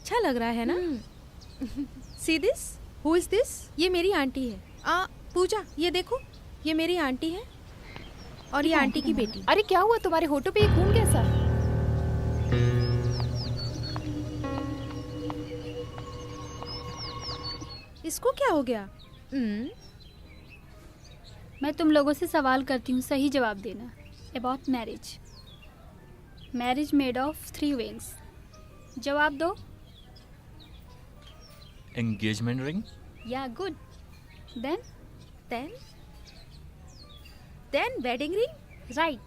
अच्छा लग रहा है ना? See this, who is this? ये मेरी आंटी है। पूजा, ये देखो, ये मेरी आंटी है और ये आंटी की बेटी। अरे क्या हुआ तुम्हारे होठों पे ये खून कैसा? इसको क्या हो गया? मैं तुम लोगों से सवाल करती हूँ, सही जवाब देना। About marriage. Marriage made of 3 wings. जवाब दो। Engagement ring. या good. Then wedding ring. Right,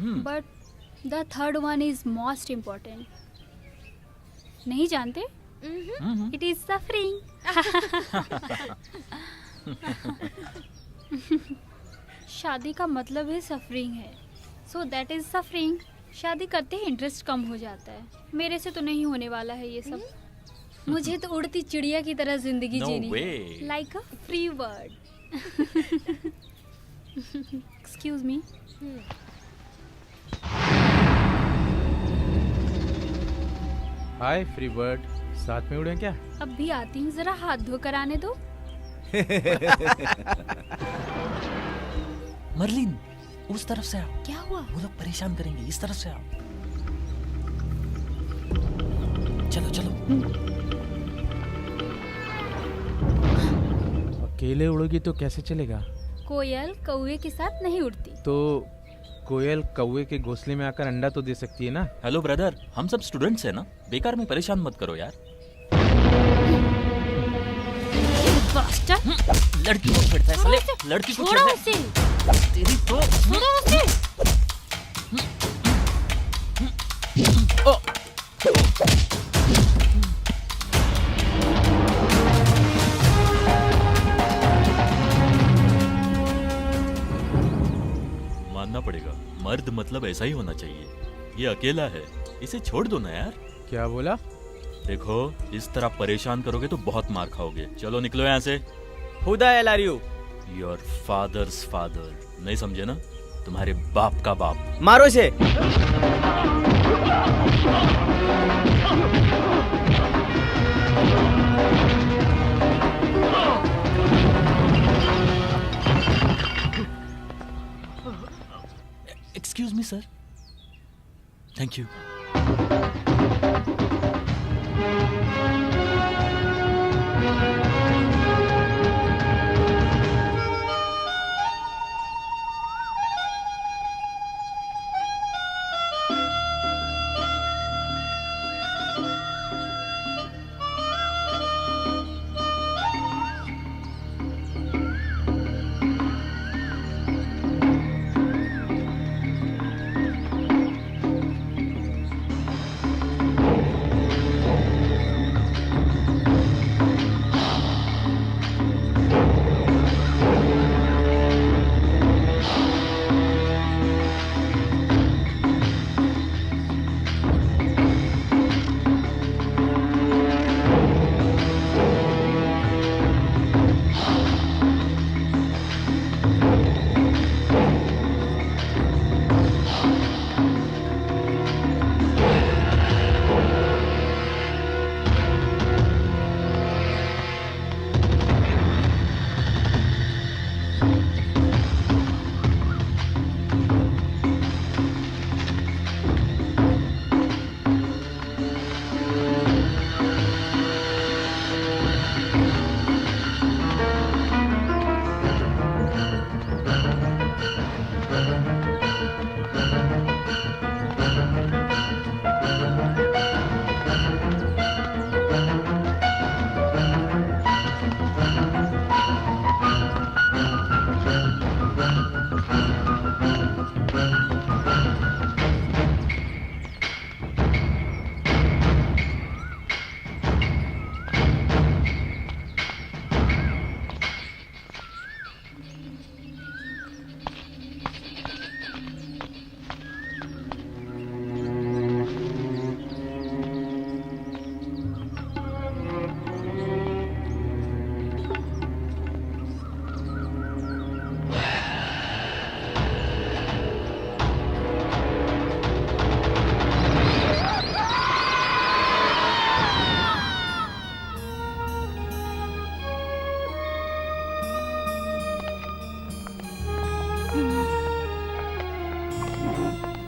but the third one is most important. नहीं जानते? It is suffering. शादी का मतलब है सफरिंग है, सो दैट इज सफरिंग। शादी करते ही इंटरेस्ट कम हो जाता है। मेरे से तो नहीं होने वाला है ये सब। मुझे तो उड़ती चिड़िया की तरह जिंदगी जीनी है, like a free bird. Excuse me. Hi free bird, साथ में उड़े क्या? अब भी आती हूँ, जरा हाथ धो कर आने दो। मर्लिन, उस तरफ से आओ। क्या हुआ? वो लोग परेशान करेंगे, इस तरफ से आओ। चलो चलो। अकेले उड़ोगी तो कैसे चलेगा? कोयल कौवे के साथ नहीं उड़ती। तो कोयल कौवे के घोंसले में आकर अंडा तो दे सकती है ना? हेलो ब्रदर, हम सब स्टूडेंट्स हैं ना, बेकार में परेशान मत करो यार। लड़की को छेड़ता है साले, लड़की को छेड़ता है। तेरी तो मानना पड़ेगा, मर्द मतलब ऐसा ही होना चाहिए। ये अकेला है, इसे छोड़ दो ना यार। क्या बोला? देखो, इस तरह परेशान करोगे तो बहुत मार खाओगे। चलो निकलो यहाँ से। Who the hell are you? Your fathers father. नहीं समझे ना? तुम्हारे बाप का बाप। मारो इसे। Excuse me sir. Thank you.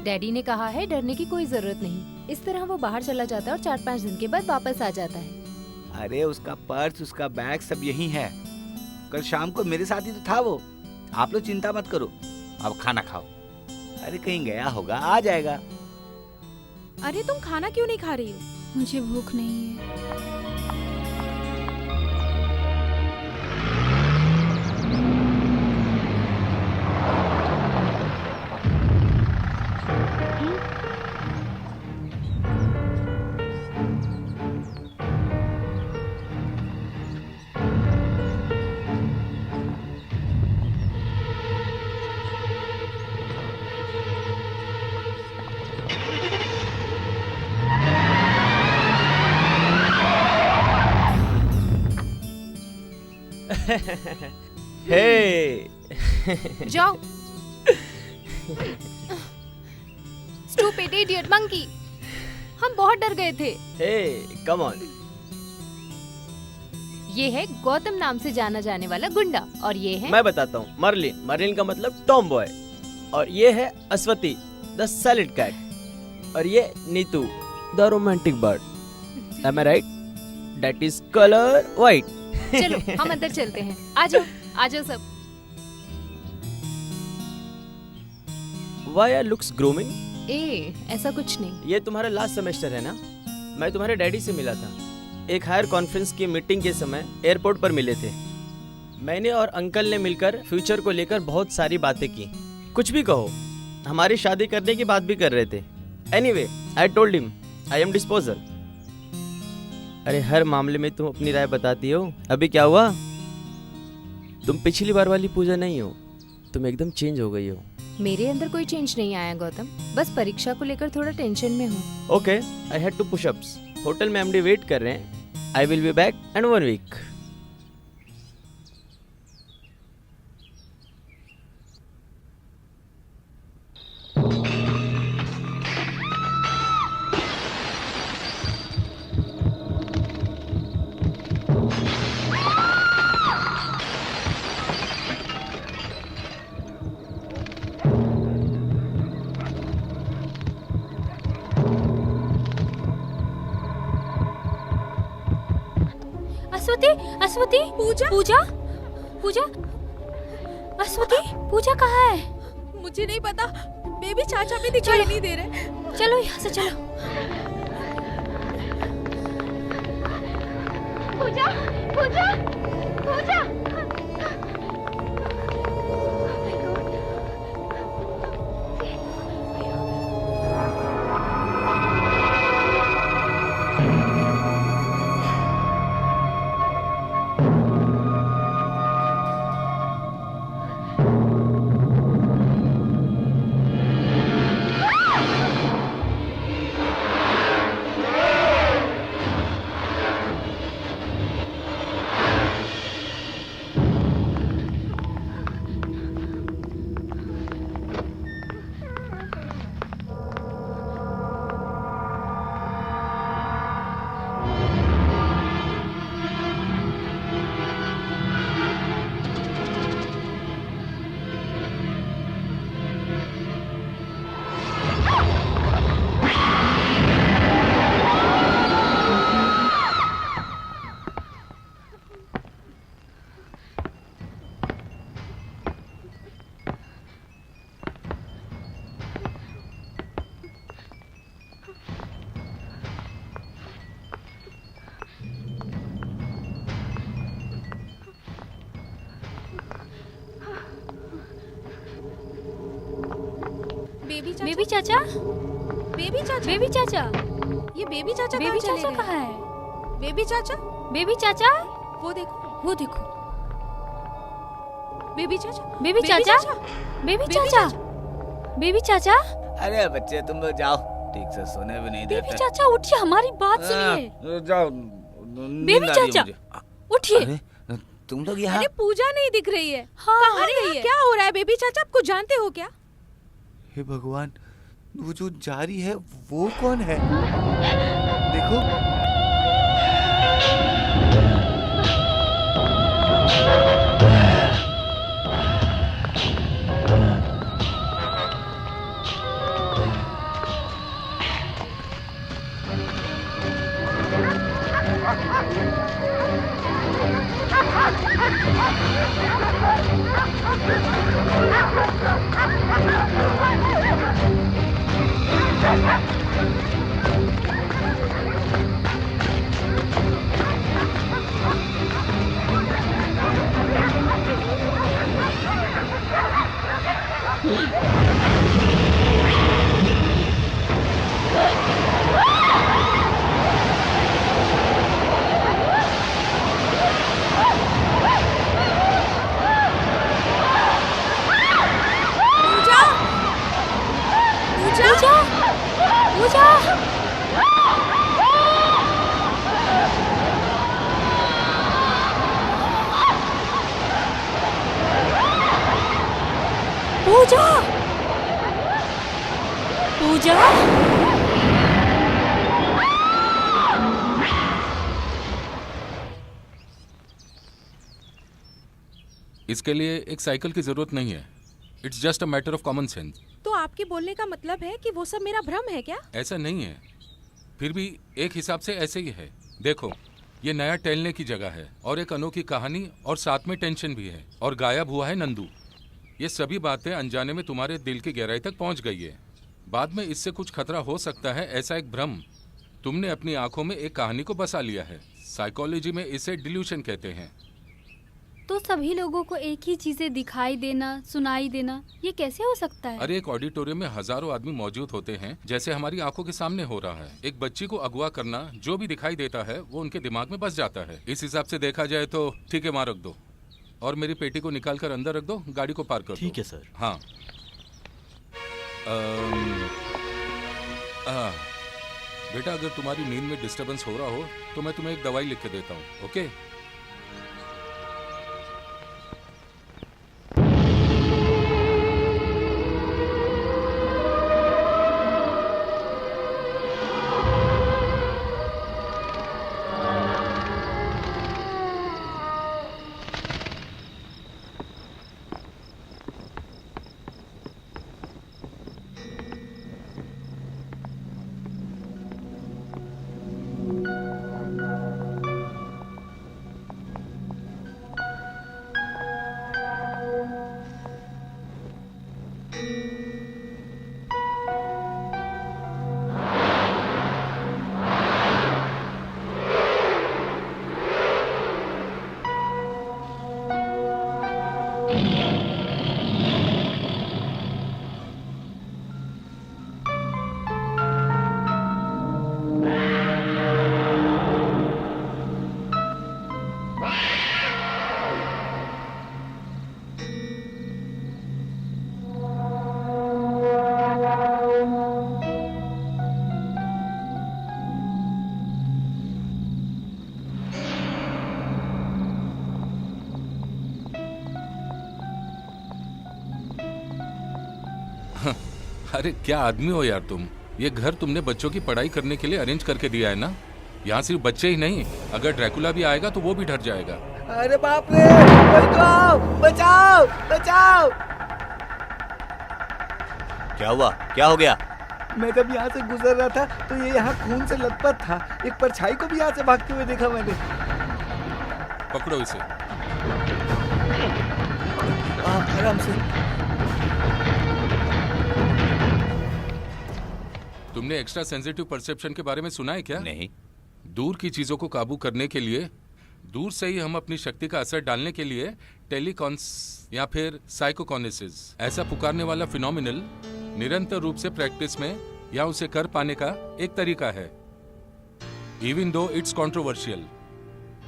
Daddy ने कहा है डरने की कोई जरूरत नहीं। इस तरह वो बाहर चला जाता है और 4-5 दिन के बाद वापस आ जाता है। अरे उसका पर्स, उसका बैग सब यही है। कल शाम को मेरे साथ ही तो था वो। आप लोग चिंता मत करो, अब खाना खाओ। अरे कहीं गया होगा, आ जाएगा। अरे तुम खाना क्यों नहीं खा रही हो? मुझे भूख नहीं है। हे जाओ। स्टूपिड इडियट मंकी, हम बहुत डर गए थे। हे कम ऑन। ये है गौतम नाम से जाना जाने वाला गुंडा और ये है मैं बताता हूँ, मर्लिन। मर्लिन का मतलब टॉम बॉय। और ये है अश्वती, द सैलेड कैट। और ये Neetu, the romantic bird. Am I right? That is colour white. चलो हम अंदर चलते हैं। आ जाओ सब। Why are looks grooming? ऐसा कुछ नहीं। ये तुम्हारा लास्ट सेमेस्टर है ना? मैं तुम्हारे डैडी से मिला था। एक हायर कॉन्फ्रेंस की मीटिंग के समय एयरपोर्ट पर मिले थे। मैंने और अंकल ने मिलकर फ्यूचर को लेकर बहुत सारी बातें की। कुछ भी कहो, हमारी शादी करने की बात भी कर रहे थे। Anyway, I told him I am disposal. अरे हर मामले में तुम अपनी राय बताती हो। अभी क्या हुआ? तुम पिछली बार वाली पूजा नहीं हो, तुम एकदम चेंज हो गई हो। मेरे अंदर कोई चेंज नहीं आया गौतम, बस परीक्षा को लेकर थोड़ा टेंशन में हूँ। Okay, I had to push ups. Hotel में एमडी वेट कर रहे हैं। I will be back in 1 week. Ashwathi, Puja. Ashwathi, Puja कहाँ है? मुझे नहीं पता, बेबी चाचा भी दिखाई नहीं दे रहे। चलो यहाँ से चलो। पूजा। बेबी चाचा, ये बेबी चाचा कहाँ है? बेबी चाचा, बेबी चाचा, वो देखो। बेबी चाचा। अरे बच्चे तुम लोग जाओ, ठीक से सोने भी नहीं देते। बेबी चाचा उठिए, हमारी बात सुनिए। जाओ। बेबी चाचा, उठिए। अरे तुम लोग यहाँ? अरे पूजा नहीं दिख रही है। हाँ, कहाँ गई है? क्या हो रहा है बेबी चाचा, आप कुछ जानते हो क्या? हे भगवान, वो जो जा रही है वो कौन है? देखो। इसके लिए एक साइकिल की जरूरत नहीं है। It's just a matter of common sense. तो आपके बोलने का मतलब है कि वो सब मेरा भ्रम है क्या? ऐसा नहीं है, फिर भी एक हिसाब से ऐसे ही है। देखो, ये नया टहलने की जगह है और एक अनोखी कहानी और साथ में टेंशन भी है। और गायब हुआ है नंदू। ये सभी बातें अनजाने में तुम्हारे दिल की गहराई तक पहुंच गई है। बाद में इससे कुछ खतरा हो सकता है, ऐसा एक भ्रम तुमने अपनी आंखों में एक कहानी को बसा लिया है। साइकोलॉजी में इसे डिल्यूशन कहते हैं। तो सभी लोगों को एक ही चीजें दिखाई देना, सुनाई देना, ये कैसे हो सकता है? अरे एक ऑडिटोरियम में हजारों आदमी मौजूद होते हैं, जैसे हमारी आंखों के सामने हो रहा है। एक बच्ची को अगवा करना, जो भी दिखाई देता है वो उनके दिमाग में बस जाता है। इस हिसाब से देखा जाए तो ठीक है, वहाँ रख दो और मेरी पेटी को निकाल कर अंदर रख दो। गाड़ी को पार्क कर दो। ठीक है सर। हाँ। बेटा, अगर तुम्हारी नींद में डिस्टरबेंस हो रहा हो तो मैं तुम्हें एक दवाई लिख के देता हूँ। ओके? अरे क्या आदमी हो यार तुम। ये घर तुमने बच्चों की पढ़ाई करने के लिए अरेंज करके दिया है ना। यहाँ सिर्फ बच्चे ही नहीं, अगर ड्रैकुला भी आएगा तो वो भी डर जाएगा। अरे बाप रे, बचाओ बचाओ बचाओ। क्या हुआ? क्या हो गया? मैं जब यहाँ से गुजर रहा था तो ये यहाँ खून से लथपथ था। एक परछाई को भी यहाँ से भागते हुए देखा मैंने। पकड़ो इसे। आराम से। तुमने एक्स्ट्रा सेंसिटिव परसेप्शन के बारे में सुना है क्या? नहीं। दूर की चीजों को काबू करने के लिए, दूर से ही हम अपनी शक्ति का असर डालने के लिए टेलीकॉन्स या फिर साइकोकॉनेसिस ऐसा पुकारने वाला फिनोमिनल निरंतर रूप से प्रैक्टिस में या उसे कर पाने का एक तरीका है। इवन दो इट्स कंट्रोवर्शियल,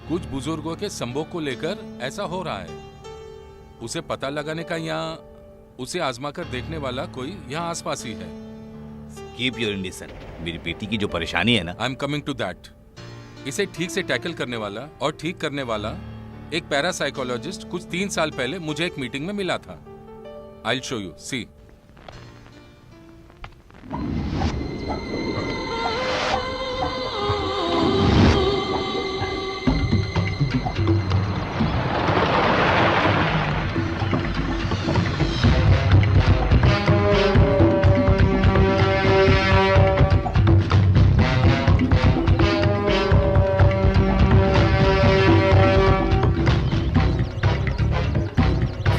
कुछ बुजुर्गों के संभोग को लेकर ऐसा हो रहा है। उसे पता लगाने का या उसे आजमा कर देखने वाला कोई यहाँ आसपास ही है। कीप योर इंडिसन। मेरी बेटी की जो परेशानी है ना। I am coming to that. इसे ठीक से टैकल करने वाला और ठीक करने वाला एक पैरासाइकोलॉजिस्ट कुछ 3 साल पहले मुझे एक मीटिंग में मिला था। I will show you, see.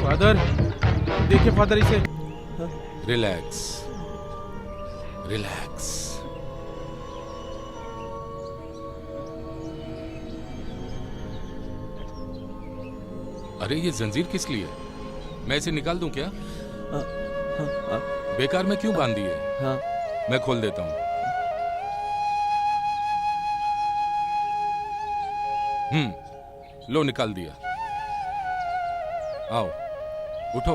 Father, देखिए फादर इसे। Relax relax. अरे ये जंजीर किस लिए? मैं इसे निकाल दूं क्या? बेकार में क्यों बांध दी है? मैं खोल देता हूं। लो निकाल दिया। आओ उठो।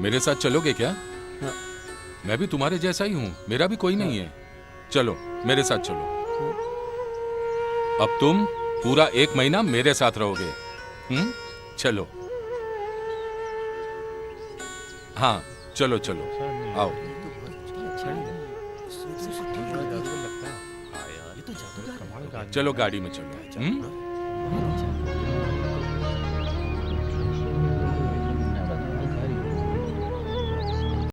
मेरे साथ चलोगे क्या? मैं भी तुम्हारे जैसा ही हूं, मेरा भी कोई नहीं है। चलो मेरे साथ चलो। अब तुम पूरा 1 महीना मेरे साथ रहोगे। चलो। हाँ चलो चलो आओ। चलो गाड़ी में चलो।